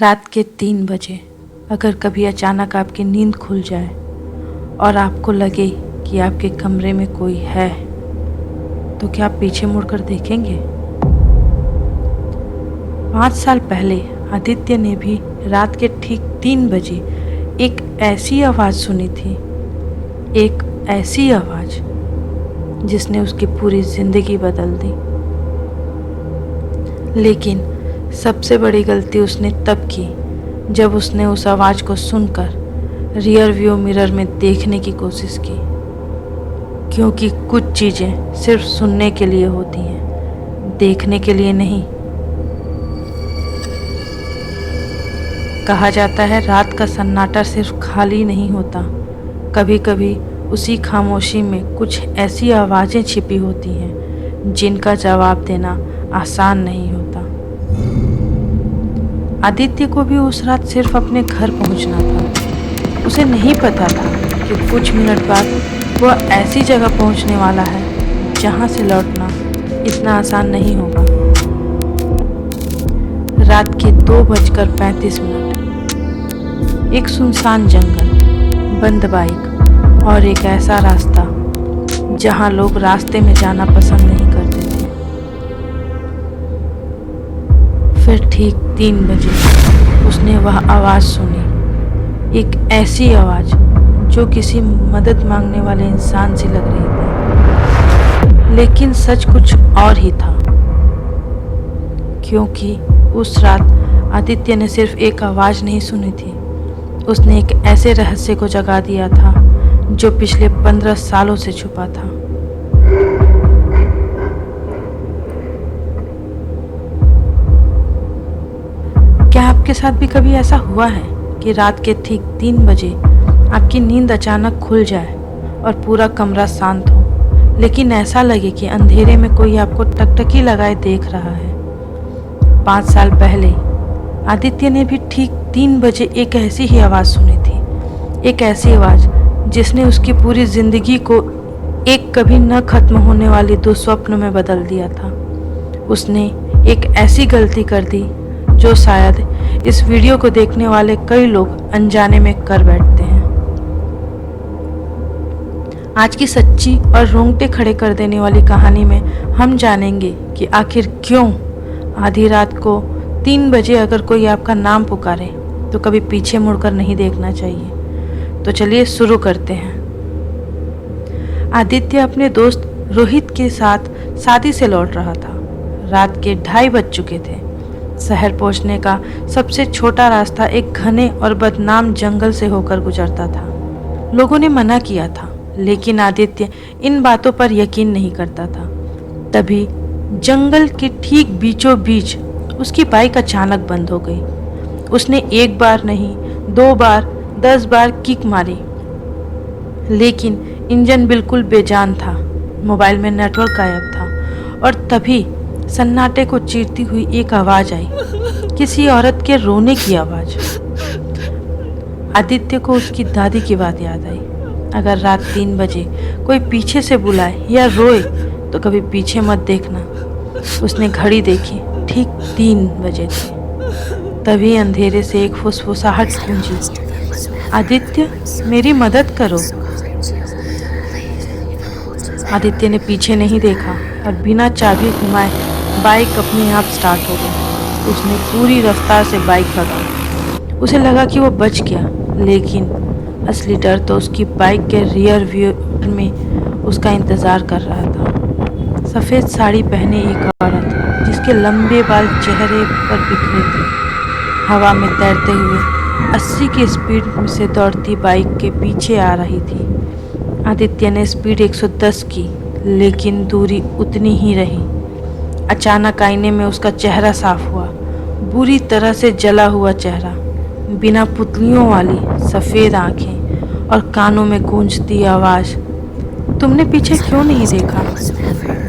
रात के 3 बजे अगर कभी अचानक आपकी नींद खुल जाए और आपको लगे कि आपके कमरे में कोई है, तो क्या आप पीछे मुड़कर देखेंगे? 5 साल पहले आदित्य ने भी रात के ठीक 3 बजे एक ऐसी आवाज़ सुनी थी, एक ऐसी आवाज़ जिसने उसकी पूरी ज़िंदगी बदल दी। लेकिन सबसे बड़ी गलती उसने तब की जब उसने उस आवाज़ को सुनकर रियर व्यू मिरर में देखने की कोशिश की, क्योंकि कुछ चीज़ें सिर्फ सुनने के लिए होती हैं, देखने के लिए नहीं। कहा जाता है रात का सन्नाटा सिर्फ खाली नहीं होता, कभी कभी उसी खामोशी में कुछ ऐसी आवाज़ें छिपी होती हैं जिनका जवाब देना आसान नहीं होता। आदित्य को भी उस रात सिर्फ अपने घर पहुंचना था। उसे नहीं पता था कि कुछ मिनट बाद वह ऐसी जगह पहुंचने वाला है जहां से लौटना इतना आसान नहीं होगा। रात के 2:35, एक सुनसान जंगल, बंद बाइक और एक ऐसा रास्ता जहां लोग रास्ते में जाना पसंद नहीं करते थे। फिर ठीक 3 बजे उसने वह आवाज़ सुनी, एक ऐसी आवाज़ जो किसी मदद मांगने वाले इंसान से लग रही थी, लेकिन सच कुछ और ही था। क्योंकि उस रात आदित्य ने सिर्फ एक आवाज़ नहीं सुनी थी, उसने एक ऐसे रहस्य को जगा दिया था जो पिछले 15 सालों से छुपा था। क्या आपके साथ भी कभी ऐसा हुआ है कि रात के ठीक 3 बजे आपकी नींद अचानक खुल जाए और पूरा कमरा शांत हो, लेकिन ऐसा लगे कि अंधेरे में कोई आपको टकटकी लगाए देख रहा है? 5 साल पहले आदित्य ने भी ठीक 3 बजे एक ऐसी ही आवाज़ सुनी थी, एक ऐसी आवाज़ जिसने उसकी पूरी ज़िंदगी को एक कभी न खत्म होने वाली दुस्वप्न में बदल दिया था। उसने एक ऐसी गलती कर दी जो शायद इस वीडियो को देखने वाले कई लोग अनजाने में कर बैठते हैं। आज की सच्ची और रोंगटे खड़े कर देने वाली कहानी में हम जानेंगे कि आखिर क्यों आधी रात को 3 बजे अगर कोई आपका नाम पुकारे तो कभी पीछे मुड़कर नहीं देखना चाहिए। तो चलिए शुरू करते हैं। आदित्य अपने दोस्त रोहित के साथ शादी से लौट रहा था। रात के 2:30 बज चुके थे। शहर पहुंचने का सबसे छोटा रास्ता एक घने और बदनाम जंगल से होकर गुजरता था। लोगों ने मना किया था, लेकिन आदित्य इन बातों पर यकीन नहीं करता था। तभी जंगल के ठीक बीचों बीच उसकी बाइक अचानक बंद हो गई। उसने 1 बार नहीं, 2 बार, 10 बार किक मारी, लेकिन इंजन बिल्कुल बेजान था। मोबाइल में नेटवर्क गायब था और तभी सन्नाटे को चीरती हुई एक आवाज़ आई, किसी औरत के रोने की आवाज़। आदित्य को उसकी दादी की बात याद आई, अगर रात 3 बजे कोई पीछे से बुलाए या रोए तो कभी पीछे मत देखना। उसने घड़ी देखी, ठीक 3 बजे थे। तभी अंधेरे से एक फुसफुसाहट गूंजी, आदित्य मेरी मदद करो। आदित्य ने पीछे नहीं देखा और बिना चाबी घुमाए बाइक अपने आप स्टार्ट हो गई। उसने पूरी रफ्तार से बाइक भगाई। उसे लगा कि वो बच गया, लेकिन असली डर तो उसकी बाइक के रियर व्यू में उसका इंतज़ार कर रहा था। सफ़ेद साड़ी पहने एक औरत जिसके लंबे बाल चेहरे पर बिखरे थे, हवा में तैरते हुए 80 की स्पीड से दौड़ती बाइक के पीछे आ रही थी। आदित्य ने स्पीड 110 की, लेकिन दूरी उतनी ही रही। अचानक आईने में उसका चेहरा साफ हुआ, बुरी तरह से जला हुआ चेहरा, बिना पुतलियों वाली सफ़ेद आंखें और कानों में गूंजती आवाज़, तुमने पीछे क्यों नहीं देखा?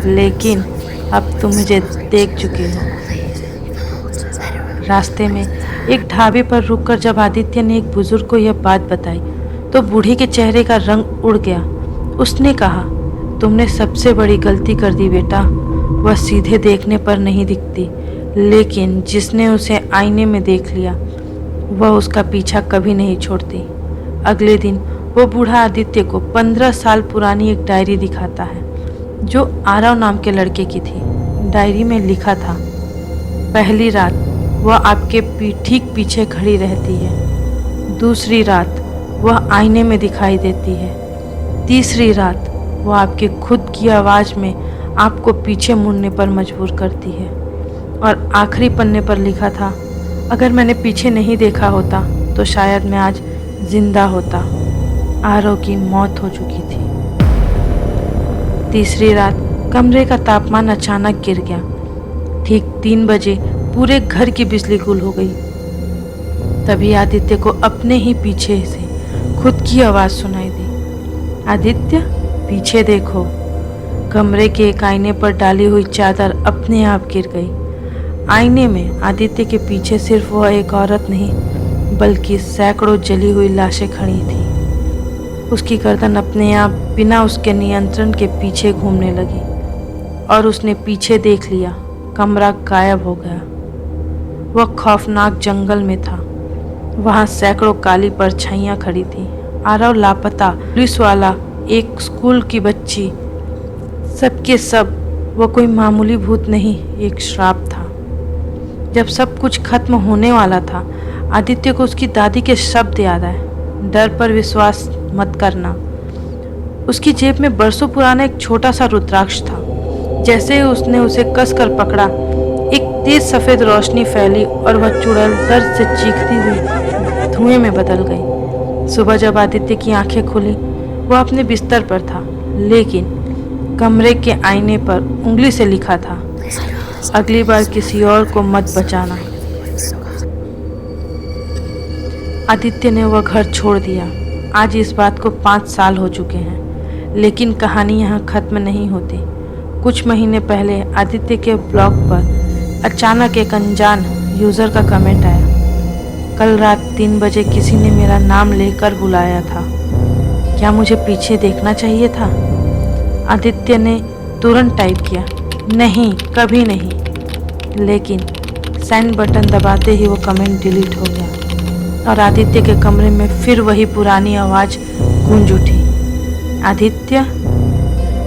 लेकिन अब तुम मुझे देख चुके हो। रास्ते में एक ढाबे पर रुककर जब आदित्य ने एक बुजुर्ग को यह बात बताई तो बूढ़े के चेहरे का रंग उड़ गया। उसने कहा, तुमने सबसे बड़ी गलती कर दी बेटा। वह सीधे देखने पर नहीं दिखती, लेकिन जिसने उसे आईने में देख लिया वह उसका पीछा कभी नहीं छोड़ती। अगले दिन वो बूढ़ा आदित्य को 15 साल पुरानी एक डायरी दिखाता है जो आरव नाम के लड़के की थी। डायरी में लिखा था, पहली रात वह आपके ठीक पीछे खड़ी रहती है, दूसरी रात वह आईने में दिखाई देती है, तीसरी रात वह आपके खुद की आवाज़ में आपको पीछे मुड़ने पर मजबूर करती है, और आखिरी पन्ने पर लिखा था, अगर मैंने पीछे नहीं देखा होता तो शायद मैं आज जिंदा होता। आरव की मौत हो चुकी थी। तीसरी रात कमरे का तापमान अचानक गिर गया। ठीक 3 बजे पूरे घर की बिजली गुल हो गई। तभी आदित्य को अपने ही पीछे से खुद की आवाज़ सुनाई दी, आदित्य पीछे देखो। कमरे के एक आईने पर डाली हुई चादर अपने आप गिर गई। आईने में आदित्य के पीछे सिर्फ वह एक औरत नहीं बल्कि सैकड़ों जली हुई लाशें खड़ी थी। उसकी गर्दन अपने आप बिना उसके नियंत्रण के पीछे घूमने लगी और उसने पीछे देख लिया। कमरा गायब हो गया। वह खौफनाक जंगल में था। वहाँ सैकड़ों काली परछाइयाँ खड़ी थी। आरव लापता, पुलिस वाला, एक स्कूल की बच्ची, सबके सब वह कोई मामूली भूत नहीं, एक श्राप था। जब सब कुछ खत्म होने वाला था, आदित्य को उसकी दादी के शब्द याद आए, डर पर विश्वास मत करना। उसकी जेब में बरसों पुराना एक छोटा सा रुद्राक्ष था। जैसे ही उसने उसे कसकर पकड़ा, एक तेज सफ़ेद रोशनी फैली और वह चुड़ैल दर्द से चीखती हुई धुएं में बदल गई। सुबह जब आदित्य की आंखें खुली, वह अपने बिस्तर पर था, लेकिन कमरे के आईने पर उंगली से लिखा था, अगली बार किसी और को मत बचाना। आदित्य ने वह घर छोड़ दिया। आज इस बात को 5 साल हो चुके हैं, लेकिन कहानी यहाँ खत्म नहीं होती। कुछ महीने पहले आदित्य के ब्लॉग पर अचानक एक अनजान यूज़र का कमेंट आया, कल रात 3 बजे किसी ने मेरा नाम लेकर बुलाया था, क्या मुझे पीछे देखना चाहिए था? आदित्य ने तुरंत टाइप किया, नहीं, कभी नहीं। लेकिन सेंड बटन दबाते ही वो कमेंट डिलीट हो गया और आदित्य के कमरे में फिर वही पुरानी आवाज़ गूंज उठी, आदित्य।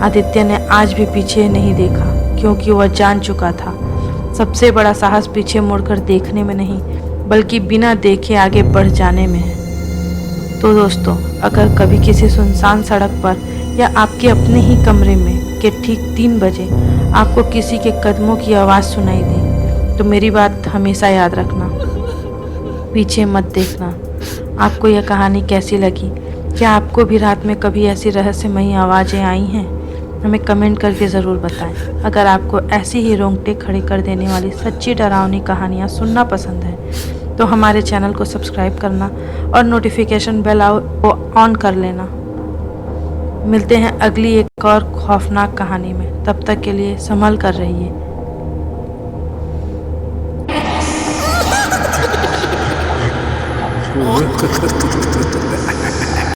आदित्य ने आज भी पीछे नहीं देखा, क्योंकि वह जान चुका था सबसे बड़ा साहस पीछे मुड़कर देखने में नहीं बल्कि बिना देखे आगे बढ़ जाने में है। तो दोस्तों, अगर कभी किसी सुनसान सड़क पर या आपके अपने ही कमरे में के ठीक 3 बजे आपको किसी के कदमों की आवाज़ सुनाई दे, तो मेरी बात हमेशा याद रखना, पीछे मत देखना। आपको यह कहानी कैसी लगी? क्या आपको भी रात में कभी ऐसी रहस्यमयी आवाज़ें आई हैं? हमें कमेंट करके ज़रूर बताएं। अगर आपको ऐसी ही रोंगटे खड़े कर देने वाली सच्ची डरावनी कहानियाँ सुनना पसंद है तो हमारे चैनल को सब्सक्राइब करना और नोटिफिकेशन बेल को ऑन कर लेना। मिलते हैं अगली एक और खौफनाक कहानी में। तब तक के लिए संभल कर रहिए।